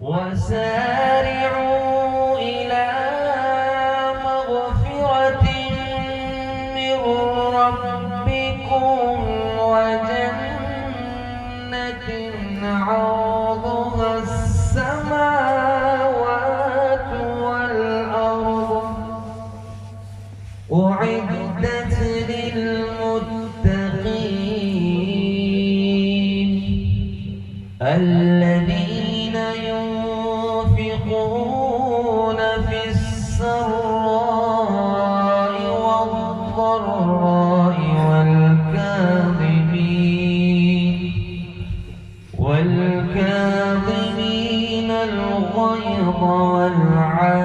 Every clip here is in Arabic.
وسارعوا إلى مغفرة من ربكم وجنة عرضها السماوات والأرض أعدت للمتقين الذين ينفقون في السراء والضراء والكاظمين الغيظ والعافين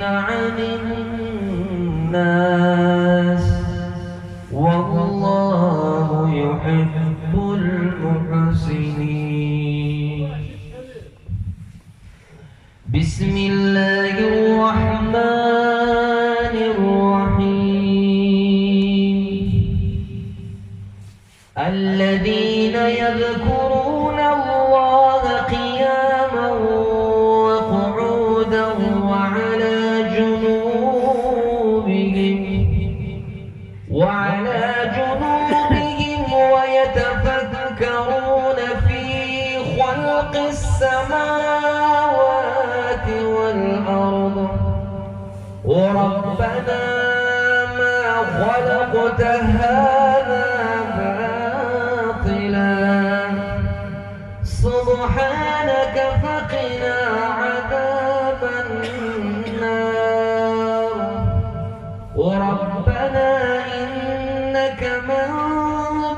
عن الناس والله يحب المحسنين. بسم الله الرحمن الرحيم. الذين يذكرون الله قياما وقعودا وعلى جنوبهم ويتفكرون في خلق السماوات والأرض ربنا ما خلقت هذا باطلا سبحانك فقنا عذاب النار ربنا إنك من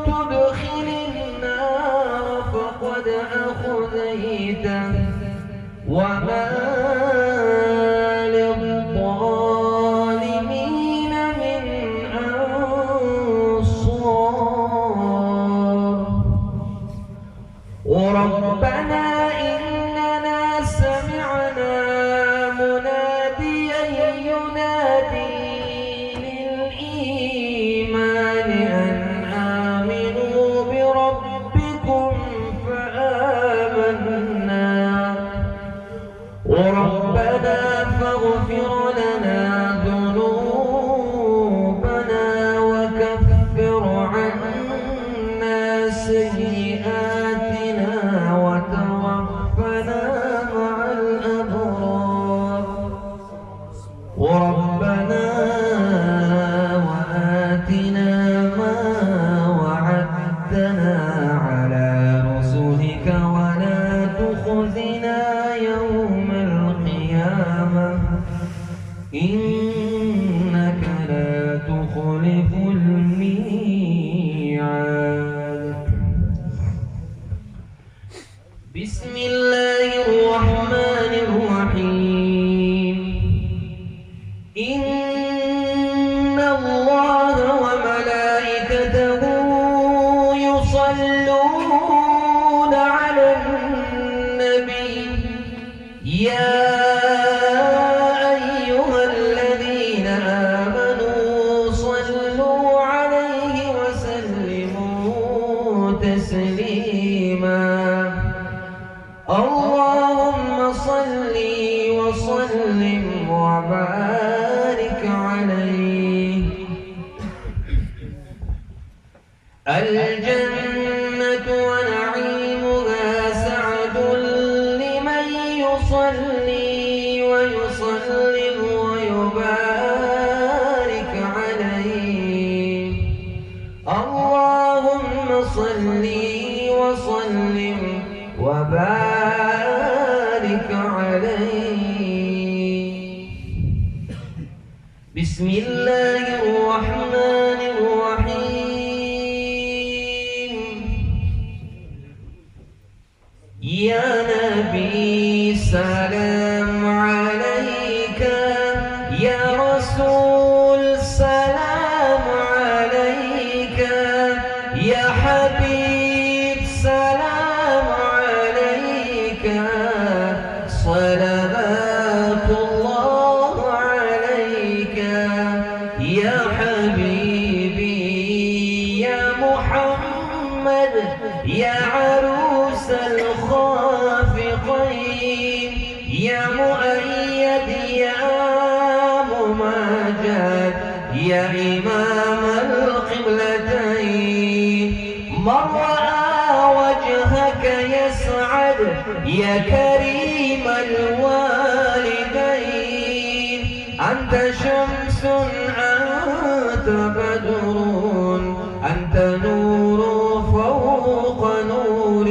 تدخل النار فقد أخذيته وما للظالمين من أنصار ربنا إننا سمعنا مناديا ينادي للإيمان أن آمنوا بربكم فآمنا ربنا فاغفر لنا ذنوبنا وكفر عنا سيئاتنا وتوفنا مع الأبرار ربنا وآتنا ما وعدتنا على رسلك ولا تخزنا يوم القيامة إنك لا تخلف الميعاد. بسم الله الرحمن الرحيم. إن الله وملائكته يصلون على النبي يا أيها الذين آمنوا صلوا عليه وسلموا تسليما. اللهم صل وسلم وبارك عليه. الجنة ونعيمها سعد لمن يصلي ويسلم ويبارك عليه. اللهم صل وسلم وبارك عليه. بسم الله الرحمن الرحيم. يا نبي سلام عليك يا رسول سلام عليك يا حبيب سلام عليك صلوات الله عليك يا حبيبي يا محمد يا عروس الخال يسعد يا كريم الوالدين. أنت شمس أنت بدر أنت نور فوق نور.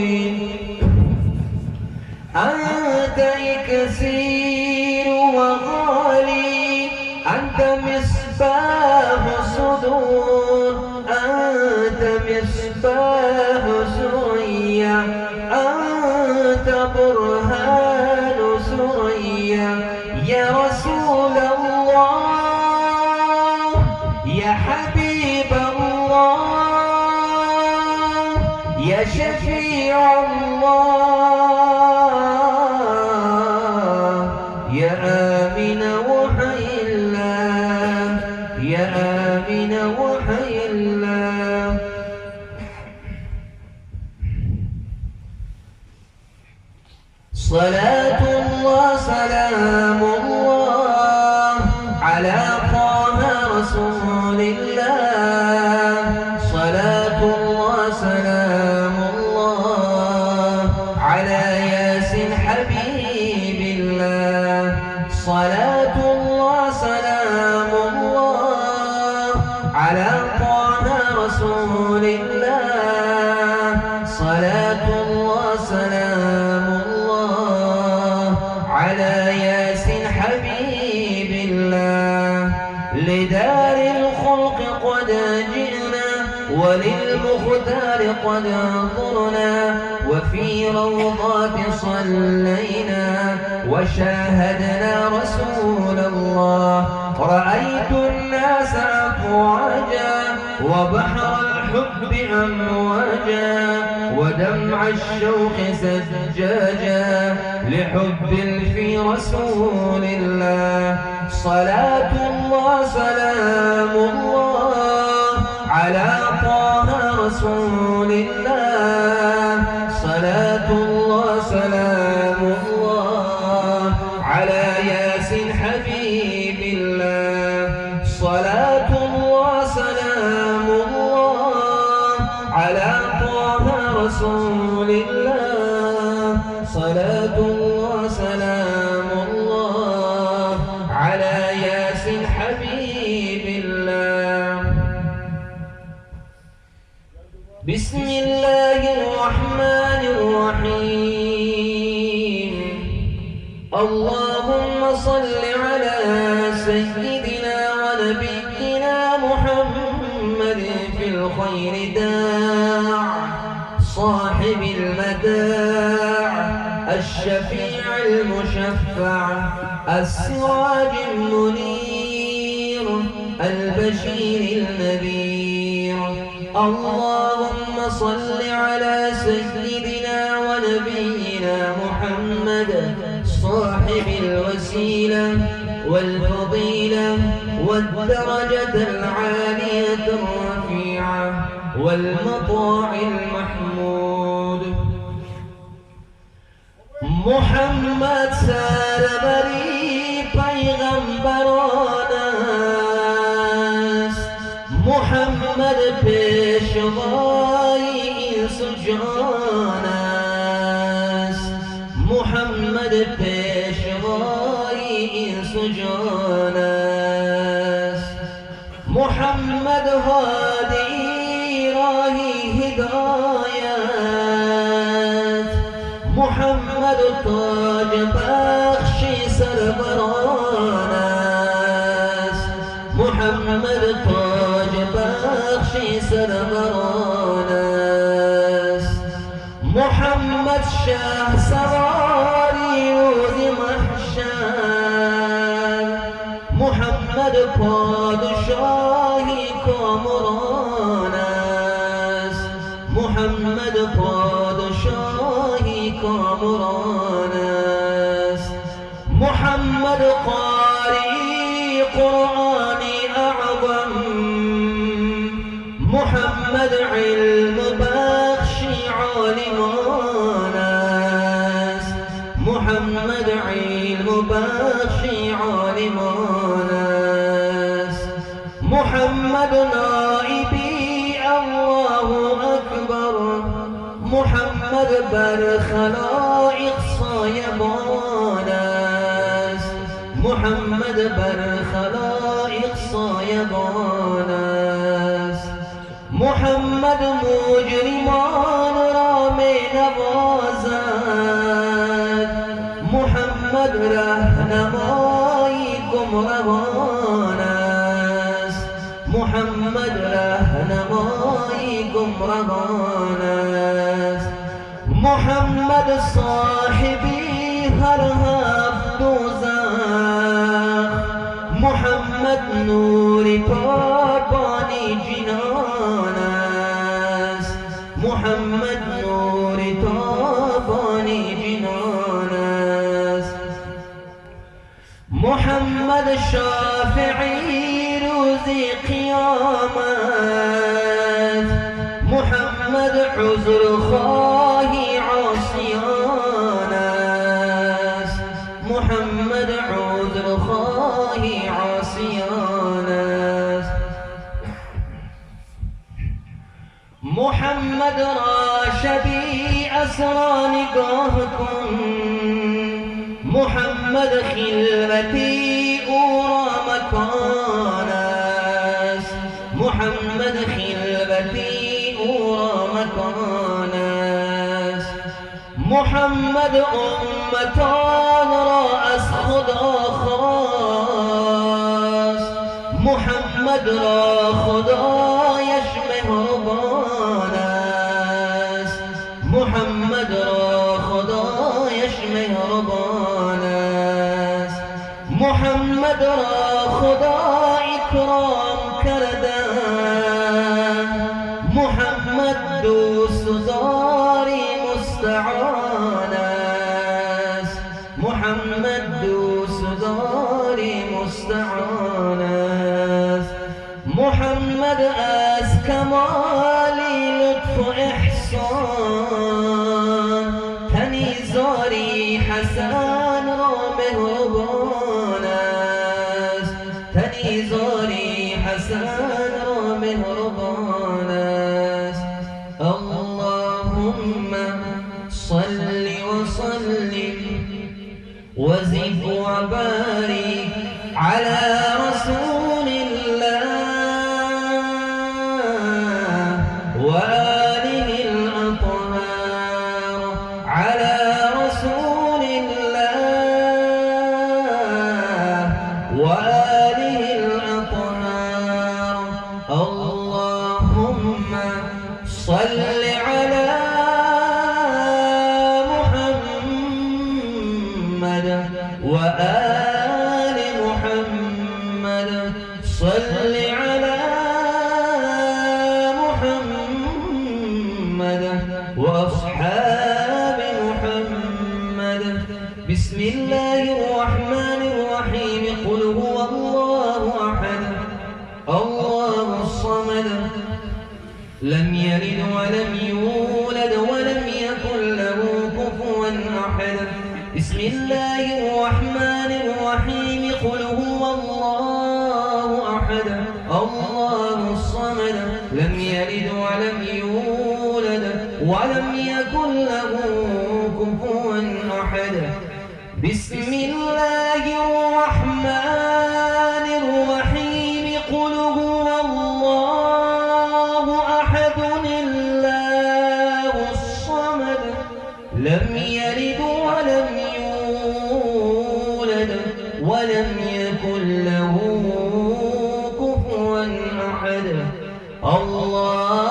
أنت إكسير وغالي أنت مصباح صدور. أنت مصباح سريا أنت برهان سريا. يا رسول الله يا حبيب الله يا شفيع الله يا آمن وحي الله يا آمن وحي الله. صلاة الله سلام الله على طه رسول الله. صلاة الله سلام الله على ياسين حبيب الله. صلاة الله سلام الله على طه رسول الله. صلاة الله سلام الله على ياسين حبيب الله. لدار الخلق قد جئنا وللمختار قد انظرنا. وفي روضات صلينا وشاهدنا رسول الله. رأيت الناس أفواجا وبحر الحب أمواجا ودمع الشوق سجاجا لحب في رسول الله. صلاة الله سلام الله على طه رسول الله. صلاة الله سلام الله على ياسين حبيب الله. صلاة الله سلام الله على طه رسول الله. صلاة الله سلام الله على ياسين حبيب الله. بسم الله الرحمن الرحيم. اللهم صل على سيدنا ونبينا محمد في الخير داع صاحب المداع الشفيع المشفع السراج المنير البشير النذير. اللهم صل على سيدنا ونبينا محمد صاحب الوسيلة والفضيلة والدرجة العالية الرفيعة والمطاع المحمود. محمد سار بری پیغمبرانست. محمد پیشوای اینس و جان است. محمد پیشوای اینس و جان است. محمد هادی راهی هدایت. محمد تاج بخشی سروران است. محمد تاج بخشی سروران است. محمد شه سواری روز محشر. محمد پادشاهی کامران است. محمد پادشاهی کامران است. محمد قاری قرآنی اعظم. محمد علم بخشی عالمان است. محمد علم بخشی عالمان است. محمد نائبی الله اکبر. محمد محمد بر خلائق سایبان است، محمد بر خلائق سایبان است. محمد مجرمان را می نوازد، محمد رهنمای گمراهان است، محمد رهنمای گمراهان است. محمد صاحبی هر هفت دوزخ، محمد نور تابانی جنان است، محمد نور تابانی جنان است. محمد شافعی روز قیامت، محمد عذر خواهی عاصیان است، محمد عذر خواهی عاصیان است. محمد را شبی اسرا نگاه کن، محمد خلوتی او را مکان است، محمد خلوتی او را مکان است. محمد امتان را از خدا خواست، محمد را خدایش مهربان است، محمد را خدایش مهربان است. محمد را خدا اکرام کرده، محمد دوست داری مستعان است، محمد دوست داری مستعان است. محمد از کمالی لطف و احسان، تنیزاری حسن را مهربان است، تنیزاری حسن را مهربان است. اللهم صل وسلم وزد وبارك على رسول الله وآله الأطهار، على رسول الله وآله الأطهار. اللهم صل على محمد وآل محمد، صل على محمد وأصحاب محمد. بسم الله الرحمن الرحيم. قل هو الله أحد الله الصمد لم يلد ولم يولد ولم يكن له كفوا أحد. بسم الله الرحمن الرحيم. قل هو الله أحد الله الصمد لم يلد ولم يولد ولم يكن له كفوا أحد. بسم الله الرحمن الرحيم. قل هو الله أحد الله الصمد لم يلد ولم يولد ولم يكن له كفوا أحد. الله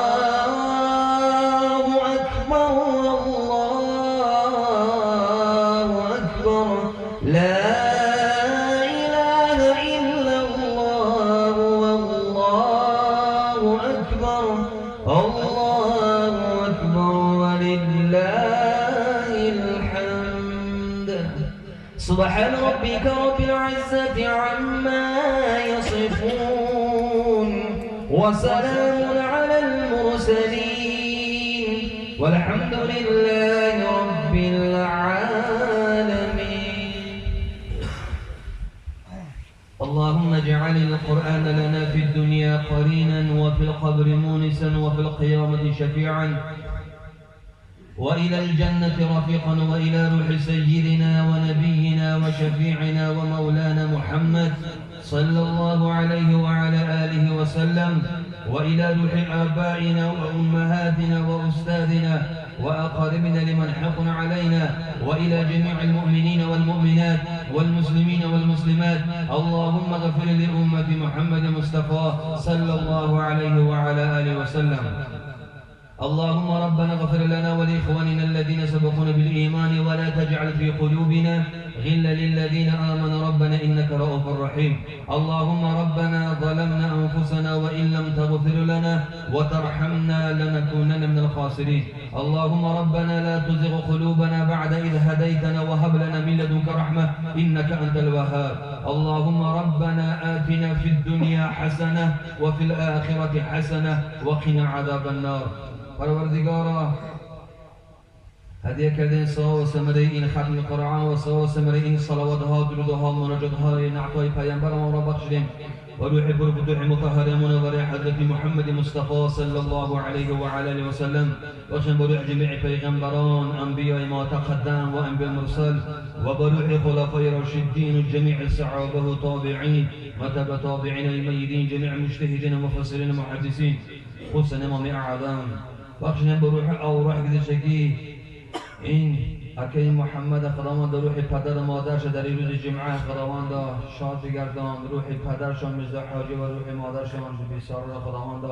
أكبر الله أكبر لا إله إلا الله والله أكبر الله أكبر ولله الحمد. سبحان ربك رب العزة عما يصفون وسلام على المرسلين والحمد لله رب العالمين. اللهم اجعل القرآن لنا في الدنيا قرينا وفي القبر مونسا وفي القيامة شفيعا وإلى الجنة رفيقا وإلى روح سيدنا ونبينا وشفيعنا ومولانا محمد صلى الله عليه وعلى آله وسلم، وإلى روح آبائنا وأمهاتنا وأستاذنا وأقاربنا لمن حقن علينا، وإلى جميع المؤمنين والمؤمنات والمسلمين والمسلمات. اللهم اغفر لأمة محمد المصطفى صلى الله عليه وعلى آله وسلم. اللهم ربنا اغفر لنا ولإخواننا الذين سبقونا بالإيمان، ولا تجعل في قلوبنا غلا للذين آمنوا ربنا إنك رؤوف رحيم. اللهم ربنا ظلمنا أنفسنا وإن لم تغفر لنا وترحمنا لنكونن من الخاسرين. اللهم ربنا لا تزغ قلوبنا بعد إذ هديتنا وهب لنا من لدنك رحمة إنك أنت الوهاب. اللهم ربنا آتنا في الدنيا حسنة وفي الآخرة حسنة وقنا عذاب النار. پروردگارا هدیه کردین ثواب و ثمره این ختم قرآن و ثواب و ثمره این صلوات ها، درود ها، مناجات های نعتهای پیامبر ما را بخشیدیم و روح پرفتوح مطهر منور حضرت محمد مصطفى صلی الله علیه و علیه و سلم، و بروح جميع پیغمبران، انبیاء ما تقدم و انبیاء مرسل، و بروح خلفای راشدین و جميع صحابه و تابعین و تبع تابعین المیدین، جميع مجتهدین و مفسرین و محدثین، خصوصا امام اعظم. بخشنم بروح اوراق گذشتگی این اکه محمد خداوند روح پدر و مادرش در این روز جمعه خداوند شاد بگردان، روح پدرشان مثل حاجی و روح مادرشان بیسار خداوند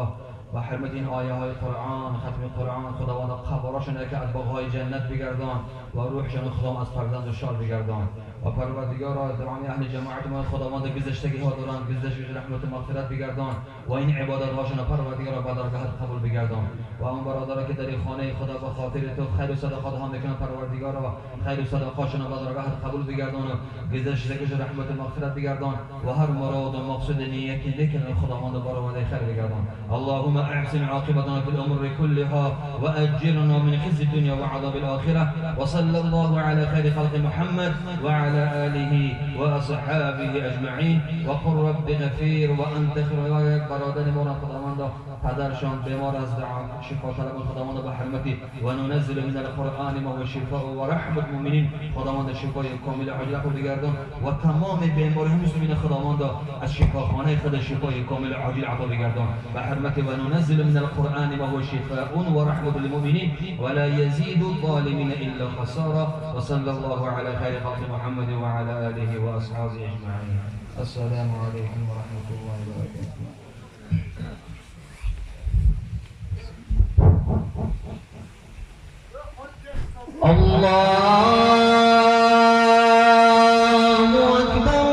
و حرمت این آیه های قرآن، ختم قرآن خداوند قبراشان که از باغ‌های جنت بگردان و روحشان خداوند از فرزند شاد بگردان. و پروردگارا تمام اهل جماعت ما خداوند گذشتگی ها دارند، گذشتگی رحمت و مغفرت بگردان و این عبادت هاشون پروردگارا به درگاهت قبول بگردان. و اون برادرها که در خانه خدا به خاطر تو خیر و صدقات ها میکنن پروردگارا خیر و صدقاتشون به درگاهت قبول بگردان و گذشتگی رحمت و مغفرت بگردان و هر مراد و مقصد نیکی نکنن خداوند برآورد خیر بگردان. اللهم احسن عاقبتنا في الامور كلها واجرنا من خزي الدنيا وعذاب الاخره. وصلى الله على خير خلق محمد وعلى آله وأصحابه أجمعين. وقل رب غفير وأنت خير برادر مورا خداوند پدرشان بیمار از شفا طلب خداوند به حرمتی و ننزل من القرآن ما هو شفاء و رحمت المؤمنین. خداوند شفای کامل عاجل عطا بگردان و تمام بیماری مسلمین خداوند از شفاخانه خود شفای کامل عاجل عطا بگردان به حرمت و ننزل من القرآن ما هو شفاء و رحمت للمؤمنین ولا يزيد الظالمين الا خسارا. وصلى الله على خير خلق محمد وعلى آله وأصحابه أجمعين. السلام عليكم ورحمة الله وبركاته. الله أكبر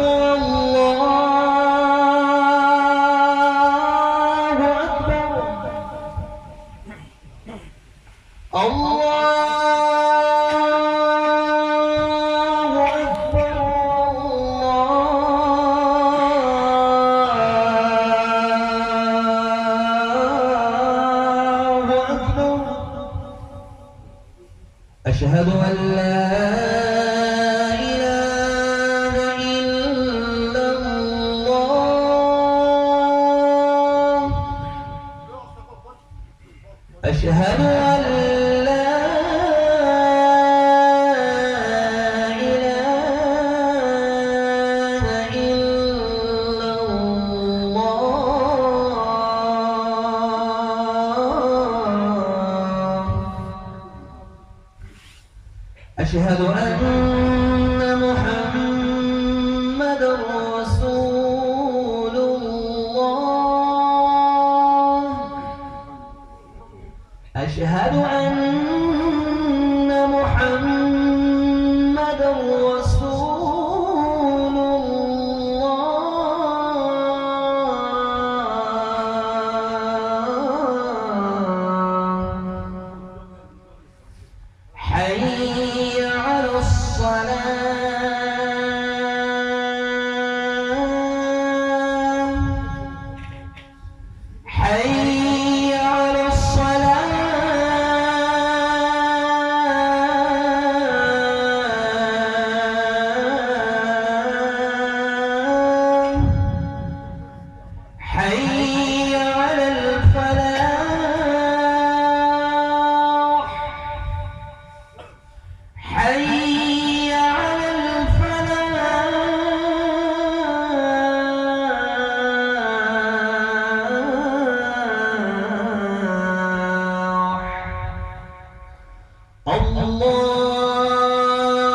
الله أكبر الله أشهد أن لا إله إلا الله أشهد أن لا إله إلا الله أشهد أن محمدا رسول الله أشهد أن محمدا رسول الله حي على الصلاة حي على الصلاة حي على الفلاح حي على الفلاح.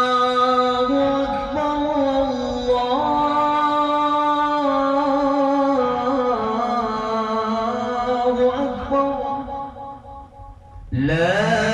الله أكبر الله أكبر. لا